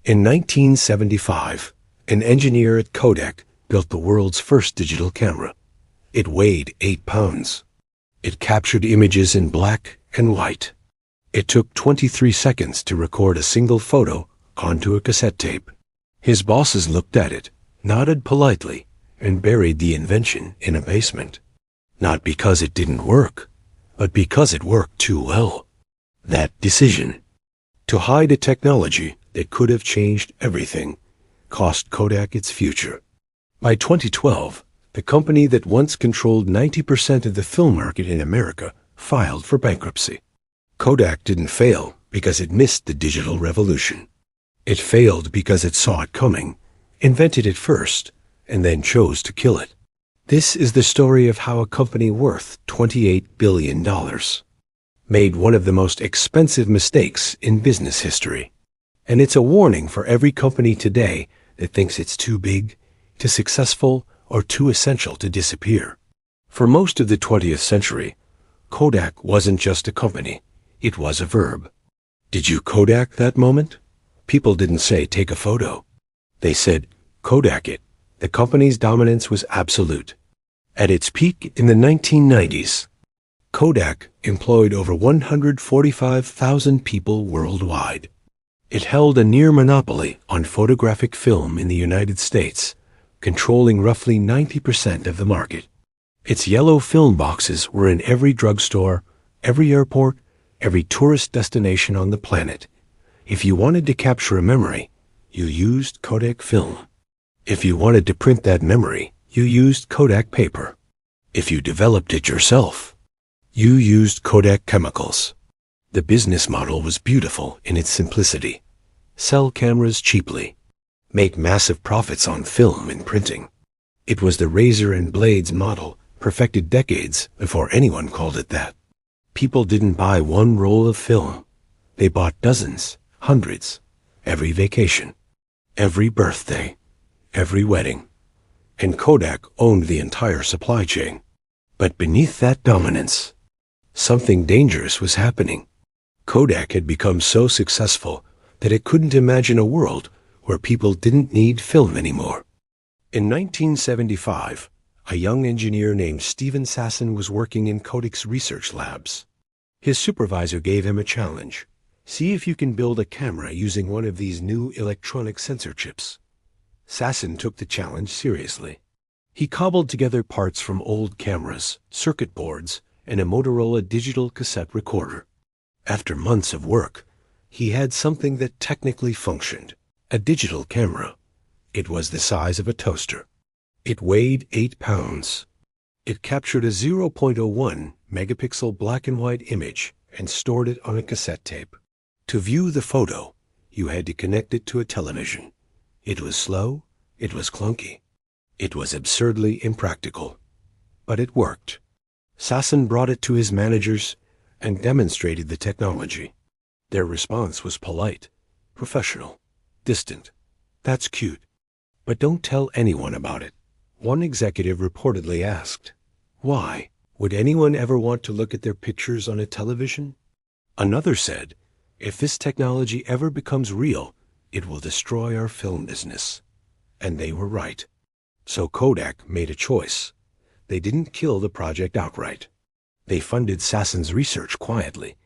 In 1975, an engineer at Kodak built the world's first digital camera. It weighed 8 pounds. It captured images in black and white. It took 23 seconds to record a single photo onto a cassette tape. His bosses looked at it, nodded politely, and buried the invention in a basement. Not because it didn't work, but because it worked too well. That decision, to hide a technology that could have changed everything, cost Kodak its future. By 2012, the company that once controlled 90% of the film market in America filed for bankruptcy. Kodak didn't fail because it missed the digital revolution. It failed because it saw it coming, invented it first, and then chose to kill it. This is the story of how a company worth $28 billion made one of the most expensive mistakes in business history. And it's a warning for every company today that thinks it's too big, too successful, or too essential to disappear. For most of the 20th century, Kodak wasn't just a company, it was a verb. Did you Kodak that moment? People didn't say, take a photo. They said, Kodak it. The company's dominance was absolute. At its peak in the 1990s, Kodak employed over 145,000 people worldwide. It held a near monopoly on photographic film in the United States, controlling roughly 90% of the market. Its yellow film boxes were in every drugstore, every airport, every tourist destination on the planet. If you wanted to capture a memory, you used Kodak film. If you wanted to print that memory, you used Kodak paper. If you developed it yourself, you used Kodak chemicals. The business model was beautiful in its simplicity. Sell cameras cheaply. Make massive profits on film and printing. It was the razor and blades model, perfected decades before anyone called it that. People didn't buy one roll of film. They bought dozens, hundreds, every vacation, every birthday, every wedding. And Kodak owned the entire supply chain. But beneath that dominance, something dangerous was happening. Kodak had become so successful that it couldn't imagine a world where people didn't need film anymore. In 1975, a young engineer named Steven Sasson was working in Kodak's research labs. His supervisor gave him a challenge. See if you can build a camera using one of these new electronic sensor chips. Sasson took the challenge seriously. He cobbled together parts from old cameras, circuit boards, and a Motorola digital cassette recorder. After months of work, he had something that technically functioned, a digital camera. It was the size of a toaster. It weighed 8 pounds. It captured a 0.01 megapixel black and white image and stored it on a cassette tape. To view the photo, you had to connect it to a television. It was slow, it was clunky, it was absurdly impractical. But it worked. Sasson brought it to his managers and demonstrated the technology. Their response was polite, professional, distant. That's cute. But don't tell anyone about it. One executive reportedly asked, why? Would anyone ever want to look at their pictures on a television? Another said, if this technology ever becomes real, it will destroy our film business. And they were right. So Kodak made a choice. They didn't kill the project outright. They funded Sasson's research quietly,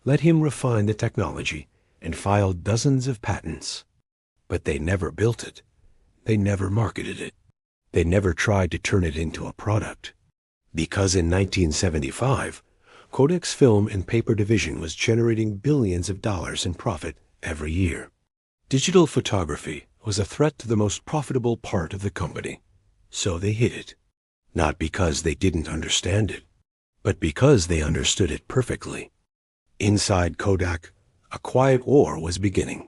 let him refine the technology, and filed dozens of patents. But they never built it. They never marketed it. They never tried to turn it into a product. Because in 1975, Kodak's film and paper division was generating billions of dollars in profit every year. Digital photography was a threat to the most profitable part of the company. So they hid it. Not because they didn't understand it, but because they understood it perfectly. Inside Kodak, a quiet war was beginning.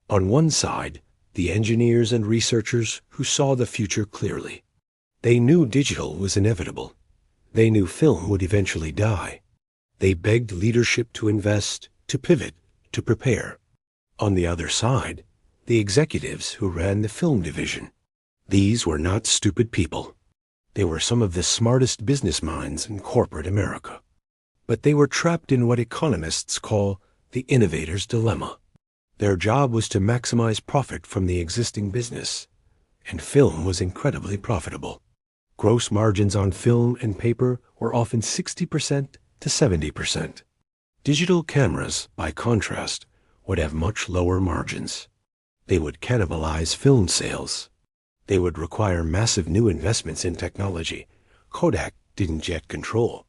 On one side, the engineers and researchers who saw the future clearly. They knew digital was inevitable. They knew film would eventually die. They begged leadership to invest, to pivot, to prepare. On the other side, the executives who ran the film division. These were not stupid people. They were some of the smartest business minds in corporate America. But they were trapped in what economists call the innovator's dilemma. Their job was to maximize profit from the existing business, and film was incredibly profitable. Gross margins on film and paper were often 60% to 70%. Digital cameras, by contrast, would have much lower margins. They would cannibalize film sales. They would require massive new investments in technology Kodak didn't yet control.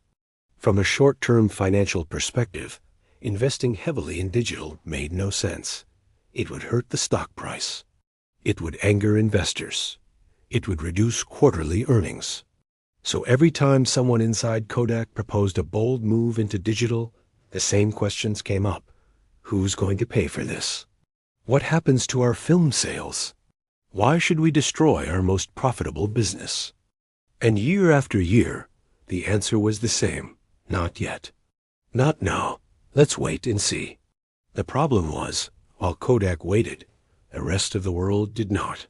From a short-term financial perspective, investing heavily in digital made no sense. It would hurt the stock price. It would anger investors. It would reduce quarterly earnings. So every time someone inside Kodak proposed a bold move into digital, the same questions came up. Who's going to pay for this? What happens to our film sales? Why should we destroy our most profitable business? And year after year, the answer was the same. Not yet. Not now. Let's wait and see. The problem was, while Kodak waited, the rest of the world did not.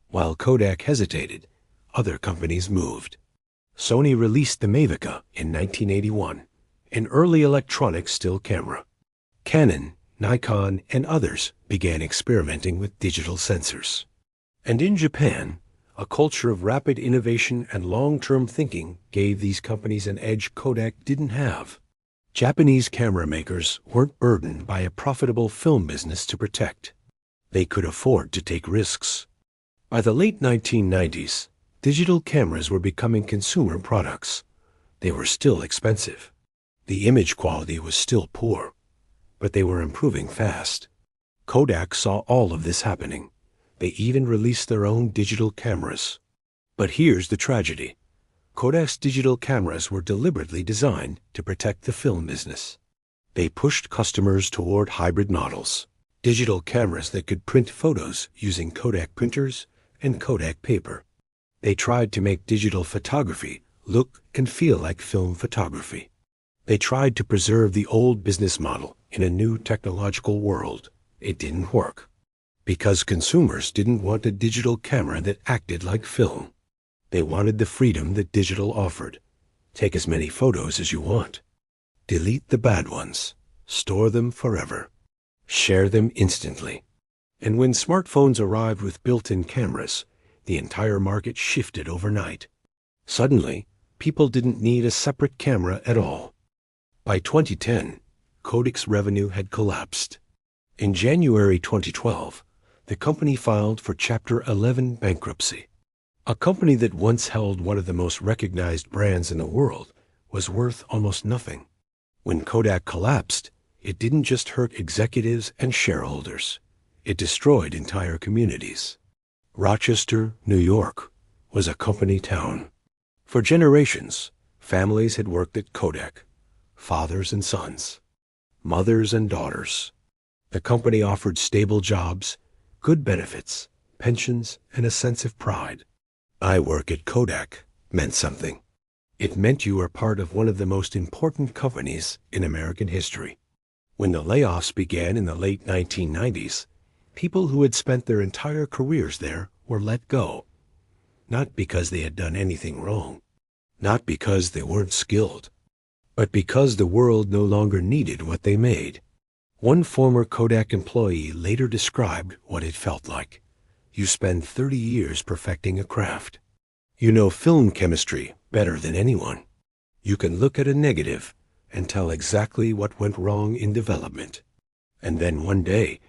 While Kodak hesitated, other companies moved. Sony released the Mavica in 1981, an early electronic still camera. Canon, Nikon, and others began experimenting with digital sensors. And in Japan, a culture of rapid innovation and long-term thinking gave these companies an edge Kodak didn't have. Japanese camera makers weren't burdened by a profitable film business to protect. They could afford to take risks. By the late 1990s, digital cameras were becoming consumer products. They were still expensive. The image quality was still poor, but they were improving fast. Kodak saw all of this happening. They even released their own digital cameras. But here's the tragedy. Kodak's digital cameras were deliberately designed to protect the film business. They pushed customers toward hybrid models, digital cameras that could print photos using Kodak printers and Kodak paper. They tried to make digital photography look and feel like film photography. They tried to preserve the old business model in a new technological world. It didn't work. Because consumers didn't want a digital camera that acted like film. They wanted the freedom that digital offered. Take as many photos as you want. Delete the bad ones. Store them forever. Share them instantly. And when smartphones arrived with built-in cameras, the entire market shifted overnight. Suddenly, people didn't need a separate camera at all. By 2010, Kodak's revenue had collapsed. In January 2012, the company filed for Chapter 11 bankruptcy. A company that once held one of the most recognized brands in the world was worth almost nothing. When Kodak collapsed, it didn't just hurt executives and shareholders. It destroyed entire communities. Rochester, New York, was a company town. For generations, families had worked at Kodak, fathers and sons, mothers and daughters. The company offered stable jobs, good benefits, pensions, and a sense of pride. I work at Kodak meant something. It meant you were part of one of the most important companies in American history. When the layoffs began in the late 1990s, people who had spent their entire careers there were let go. Not because they had done anything wrong, not because they weren't skilled, but because the world no longer needed what they made. One former Kodak employee later described what it felt like. You spend 30 years perfecting a craft. You know film chemistry better than anyone. You can look at a negative and tell exactly what went wrong in development. And then one day,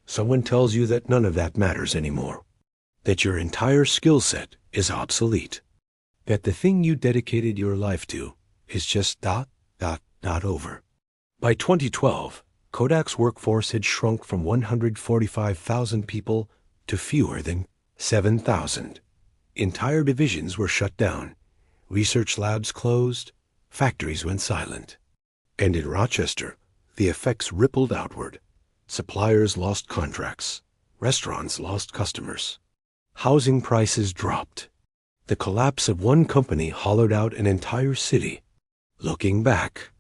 someone tells you that none of that matters anymore, that your entire skill set is obsolete, that the thing you dedicated your life to is just over. By 2012, Kodak's workforce had shrunk from 145,000 people to fewer than 7,000. Entire divisions were shut down. Research labs closed. Factories went silent. And in Rochester, the effects rippled outward. Suppliers lost contracts. Restaurants lost customers. Housing prices dropped. The collapse of one company hollowed out an entire city. Looking back,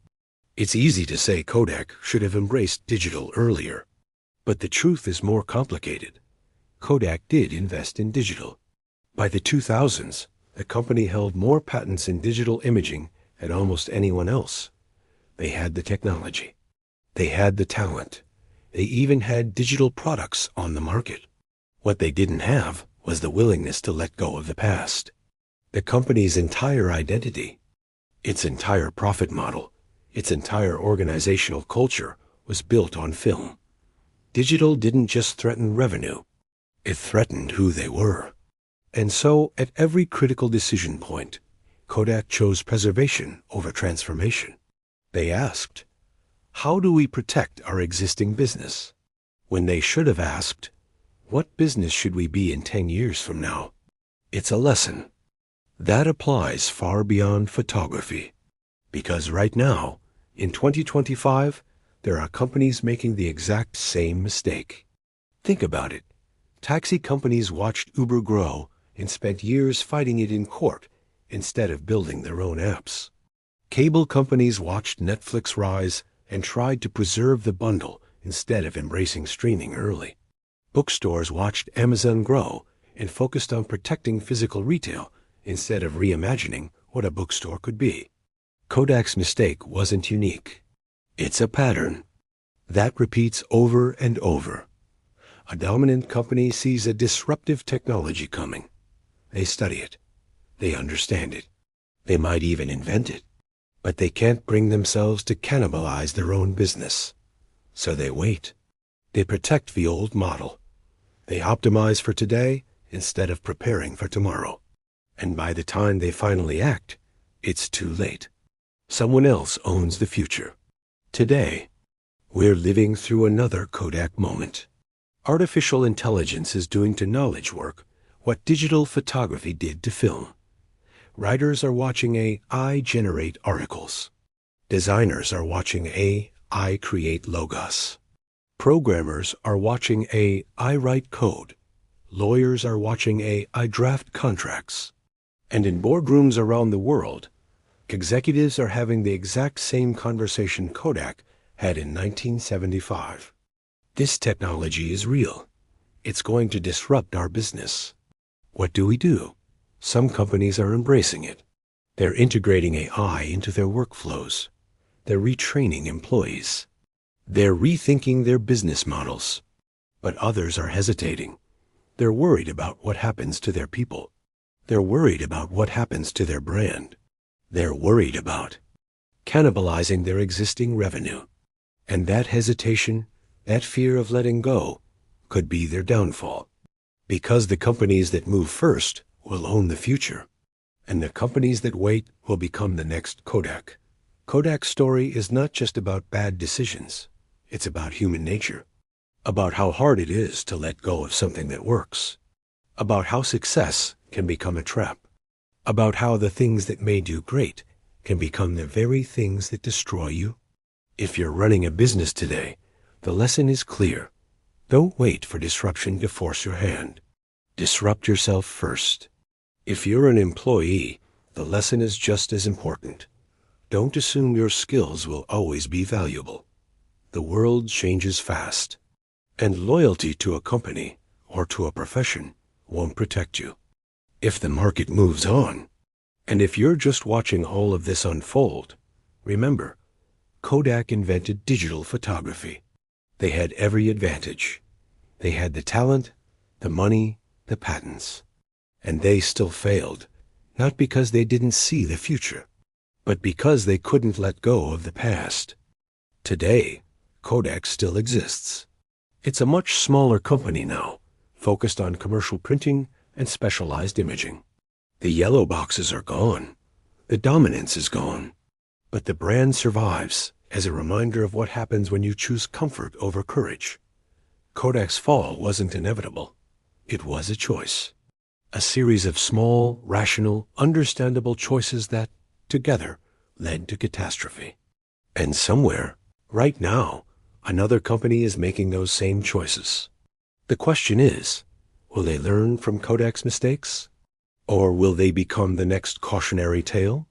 it's easy to say Kodak should have embraced digital earlier. But the truth is more complicated. Kodak did invest in digital. By the 2000s, the company held more patents in digital imaging than almost anyone else. They had the technology. They had the talent. They even had digital products on the market. What they didn't have was the willingness to let go of the past. The company's entire identity, its entire profit model, its entire organizational culture was built on film. Digital didn't just threaten revenue, it threatened who they were. And so, at every critical decision point, Kodak chose preservation over transformation. They asked, how do we protect our existing business? When they should have asked, what business should we be in 10 years from now? It's a lesson. That applies far beyond photography. Because right now, in 2025, there are companies making the exact same mistake. Think about it. Taxi companies watched Uber grow and spent years fighting it in court instead of building their own apps. Cable companies watched Netflix rise and tried to preserve the bundle instead of embracing streaming early. Bookstores watched Amazon grow and focused on protecting physical retail instead of reimagining what a bookstore could be. Kodak's mistake wasn't unique. It's a pattern that repeats over and over. A dominant company sees a disruptive technology coming. They study it. They understand it. They might even invent it. But they can't bring themselves to cannibalize their own business. So they wait. They protect the old model. They optimize for today instead of preparing for tomorrow. And by the time they finally act, it's too late. Someone else owns the future. Today, we're living through another Kodak moment. Artificial intelligence is doing to knowledge work what digital photography did to film. Writers are watching AI generate articles. Designers are watching AI create logos. Programmers are watching AI write code. Lawyers are watching AI draft contracts. And in boardrooms around the world, executives are having the exact same conversation Kodak had in 1975. This technology is real. It's going to disrupt our business. What do? Some companies are embracing it. They're integrating AI into their workflows. They're retraining employees. They're rethinking their business models. But others are hesitating. They're worried about what happens to their people. They're worried about what happens to their brand. They're worried about cannibalizing their existing revenue. And that hesitation, that fear of letting go, could be their downfall. Because the companies that move first will own the future. And the companies that wait will become the next Kodak. Kodak's story is not just about bad decisions. It's about human nature. About how hard it is to let go of something that works. About how success can become a trap. About how the things that made you great can become the very things that destroy you. If you're running a business today, the lesson is clear. Don't wait for disruption to force your hand. Disrupt yourself first. If you're an employee, the lesson is just as important. Don't assume your skills will always be valuable. The world changes fast, and loyalty to a company or to a profession won't protect you. If the market moves on, and if you're just watching all of this unfold, remember, Kodak invented digital photography. They had every advantage. They had the talent, the money, the patents. And they still failed, not because they didn't see the future, but because they couldn't let go of the past. Today, Kodak still exists. It's a much smaller company now, focused on commercial printing and specialized imaging. The yellow boxes are gone. The dominance is gone. But the brand survives as a reminder of what happens when you choose comfort over courage. Kodak's fall wasn't inevitable. It was a choice. A series of small, rational, understandable choices that, together, led to catastrophe. And somewhere, right now, another company is making those same choices. The question is, will they learn from Kodak's mistakes? Or will they become the next cautionary tale?